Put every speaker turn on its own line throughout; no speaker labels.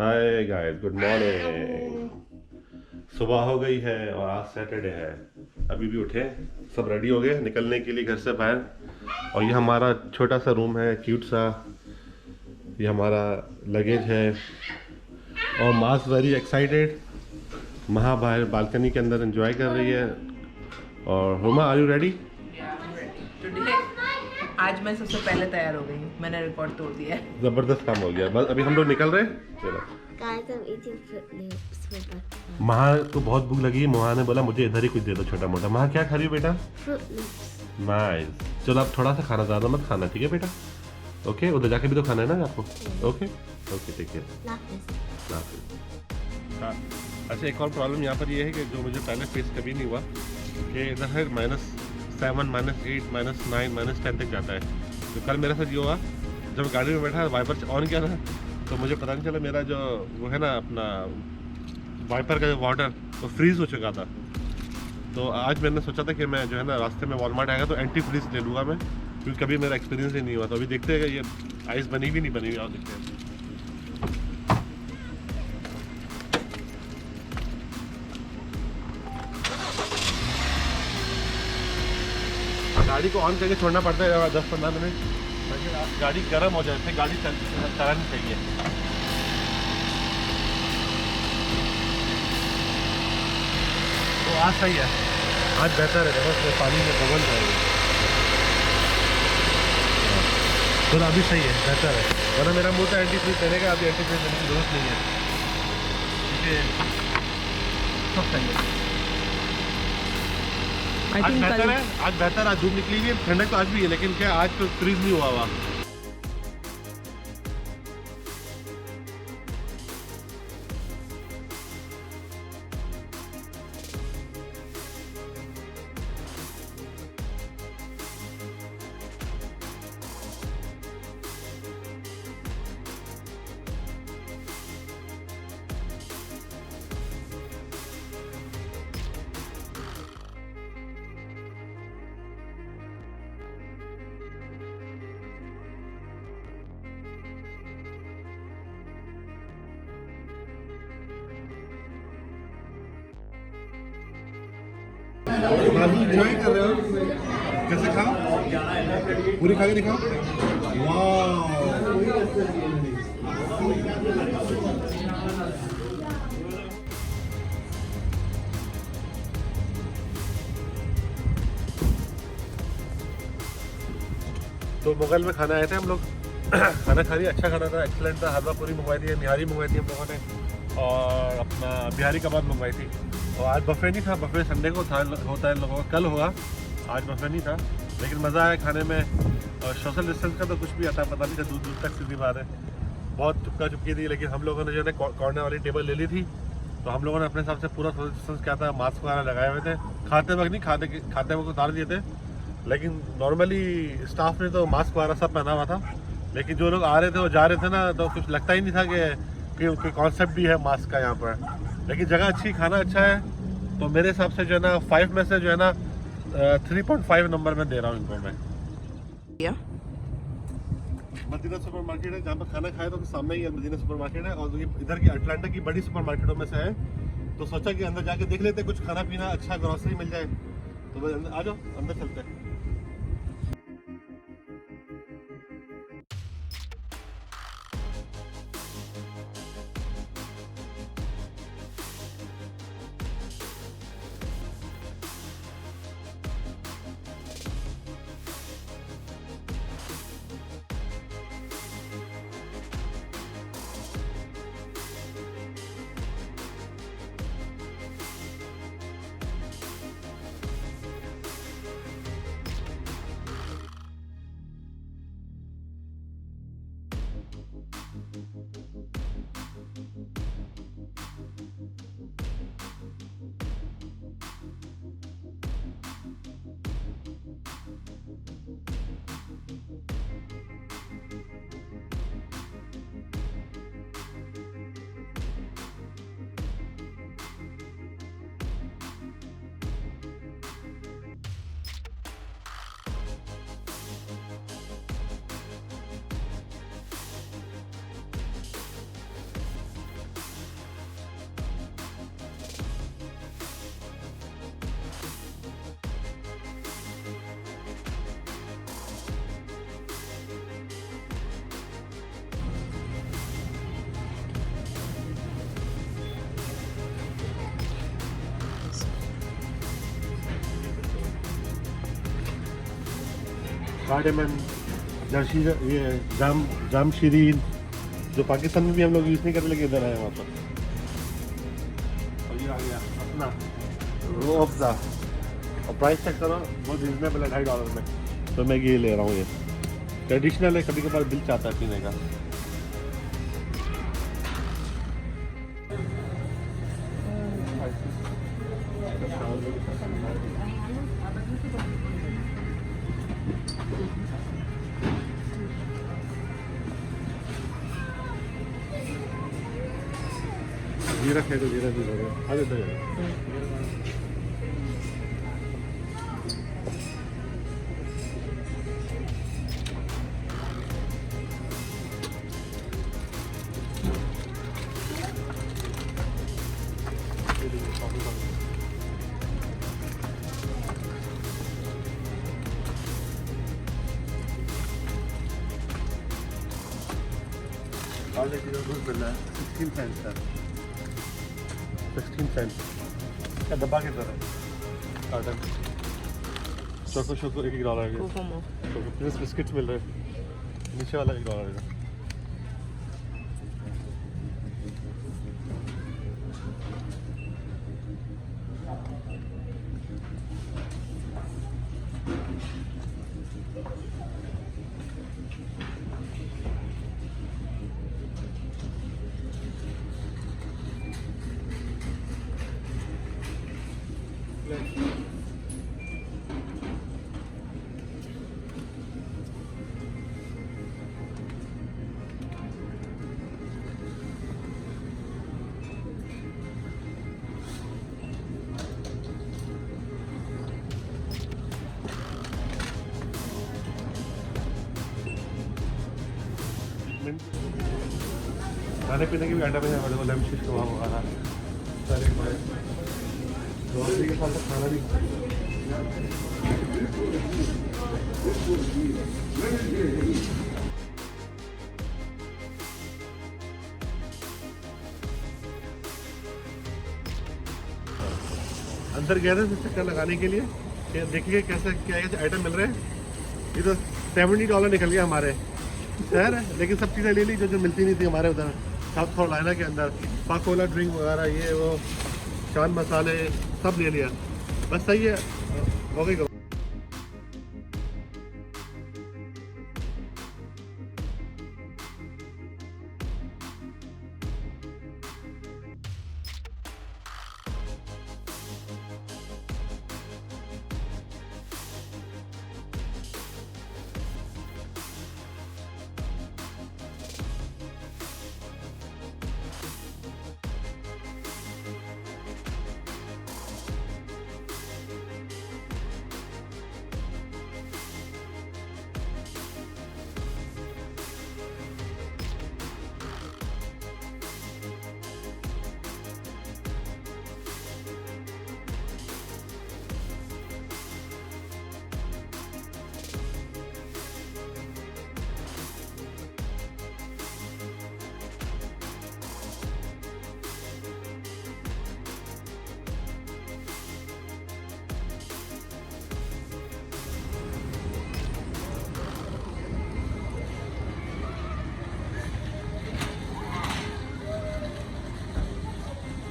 Hi guys, good morning. सुबह हो गई है और आज सैटरडे है। अभी भी उठे, सब रेडी हो गए निकलने के लिए घर से बाहर। और ये हमारा छोटा सा रूम है, क्यूट सा। ये हमारा लगेज है और मास वेरी एक्साइटेड। महा बाहर बालकनी के अंदर एंजॉय कर रही है। और हुमा, आर यू रेडी?
आज मैं सबसे पहले तैयार हो गई हूँ, मैंने रिकॉर्ड तोड़ दिया है।
जबरदस्त काम हो गया। बस अभी हम लोग निकल रहे हैं। चलो। महा को बहुत भूख लगी है। महा ने बोला मुझे इधर ही कुछ दे दो छोटा मोटा। महा क्या खा रही हो बेटा? नाइस। चलो आप थोड़ा सा खाना, ज़्यादा मत खाना, ठीक है बेटा? ओके, उधर जाके भी तो खाना है ना आपको। ओके ओके, ठीक है। अच्छा, एक और प्रॉब्लम यहाँ पर ये है कि जो मुझे पहले फेस कभी नहीं हुआ कि इधर है -7, -8, -9, -10 तक जाता है। तो कल मेरे साथ ये हुआ, जब गाड़ी में बैठा वाइपर ऑन किया ना, तो मुझे पता नहीं चला मेरा जो वो है ना अपना वाइपर का जो वाटर वो फ्रीज़ हो चुका था। तो आज मैंने सोचा था कि मैं जो है ना रास्ते में वॉलमार्ट आएगा तो एंटी फ्रीज ले लूँगा मैं, क्योंकि कभी मेरा एक्सपीरियंस ही नहीं हुआ। तो अभी देखते हैं कि ये आइस बनी भी नहीं बनी हुई, और देखते हैं। गाड़ी को ऑन करके छोड़ना पड़ता है 10-15 मिनट, ताकि गाड़ी गर्म हो जाए, फिर गाड़ी चलानी चाहिए। तो आज सही है, आज बेहतर है। देखो पानी में बबल जाएगी, तो अभी सही है, बेहतर है। वरना मेरा मुंह तो एंटी फ्रीज देने का, अभी एंटी फ्रीज देने की जरूरत नहीं है, क्योंकि सब सही है। आज बेहतर है, आज बेहतर। आज धूप निकली हुई है, ठंडक तो आज भी है, लेकिन क्या आज तो फ्रीज नहीं हुआ हुआ। एंजॉय कर रहे हो? कैसे खाओ, पूरी खा के दिखाओ। वाह, तो मुगल में खाना आए थे हम लोग। खाना खा लिया, अच्छा खाना था, एक्सीलेंट था। हलवा पूरी मंगवाई थी, निहारी मंगवाई थी हम लोगों ने, और अपना बिहारी कबाब मंगवाई थी। और आज बफे नहीं था, बफे संडे को था, होता है लोगों का, कल होगा। आज बफे नहीं था, लेकिन मज़ा आया खाने में। और सोशल डिस्टेंस का तो कुछ भी आता पता नहीं था, दूर दूर तक सीधी बात है। बहुत चुपका चुपकी थी, लेकिन हम लोगों ने जो है कॉर्नर वाली टेबल ले ली थी। तो हम लोगों ने अपने हिसाब से पूरा सोशल डिस्टेंस क्या था, मास्क वगैरह लगाए हुए थे। खाते वक्त नहीं, खाते वक्त उतार दिए थे, लेकिन नॉर्मली स्टाफ ने तो मास्क वगैरह सब पहना हुआ था। लेकिन जो लोग आ रहे थे वो जा रहे थे ना, तो कुछ लगता ही नहीं था कि कोई कॉन्सेप्ट भी है मास्क का यहाँ पर। लेकिन जगह अच्छी, खाना अच्छा है। तो मेरे हिसाब से जो है ना 5 में से जो है ना 3.5 नंबर में दे रहा हूँ इनको मैं। मदीना सुपर मार्केट है, जहाँ पर खाना खाए तो सामने ही मदीना सुपर मार्केट है, और ये इधर की अटलांटा की बड़ी सुपर मार्केटों में से है। तो सोचा कि अंदर जाके देख लेते, कुछ खाना पीना अच्छा ग्रोसरी मिल जाए। तो आ जाओ, अंदर चलते हैं। कार्डेमन, जर्सी, ये जाम जाम शीरीन, जो पाकिस्तान में भी हम लोग यूज़ नहीं करते लेकिन इधर आए वहाँ पर। और ये आ गया अपना रो अफ़ज़ा, और प्राइस चेक करो बहुत रिजनेबल है, $2.5 में। तो मैं ये ले रहा हूँ, ये ट्रेडिशनल है, कभी कभार दिल चाहता है पीने का। जीरा खाए तो जीरा भी लगे आ जाता है। आधे किलो दूध मिल रहा है 16 सेंट का, 16 सेंट का डब्बा की तरह कार्टन। चोको शोको $1 का,
कोकोमो।
चोको प्रिंस बिस्किट्स मिल रहे हैं, नीचे वाला $1 का। खाने पीने की भी आइटम है हमारे को, लेमन फिश कबाब वगैरह सारे हमारे ग्रोसरी के साथ खाना भी। अंदर गए थे चक्कर लगाने के लिए कि देखिए कैसे क्या कैसे आइटम मिल रहे हैं। ये तो $70 निकल गया हमारे शहर है, लेकिन सब चीज़ें ले ली जो जो मिलती नहीं थी हमारे उधर साउथ कैरोलिना के अंदर। पाकोला ड्रिंक वगैरह, ये वो चांद मसाले सब ले लिया, बस सही है, हो गई।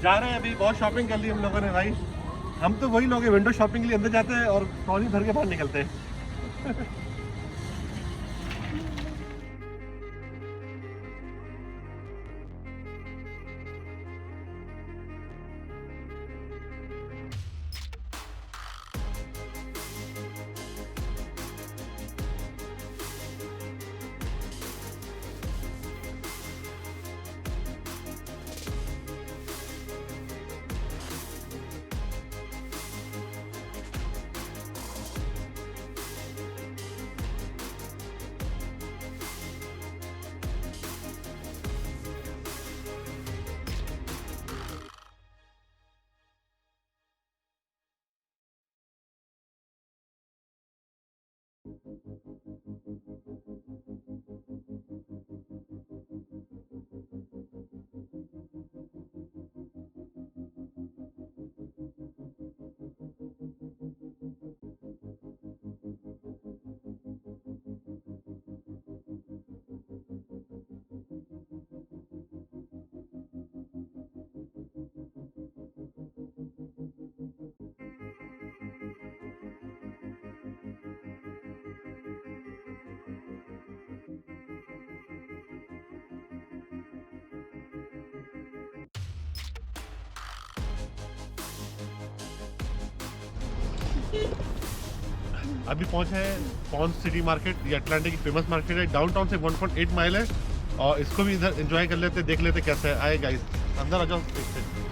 जा रहे हैं अभी, बहुत शॉपिंग कर ली हम लोगों ने भाई। हम तो वही लोग हैं विंडो शॉपिंग के लिए अंदर जाते हैं और ट्रॉली भर के बाहर निकलते हैं। अभी पहुंचे हैं पॉन्स सिटी मार्केट। ये अटलांटा की फेमस मार्केट है, डाउनटाउन से 1.8 माइल है और इसको भी इधर एंजॉय कर लेते, देख लेते कैसे है। आए गाइस, अंदर आ जाओ देखते हैं।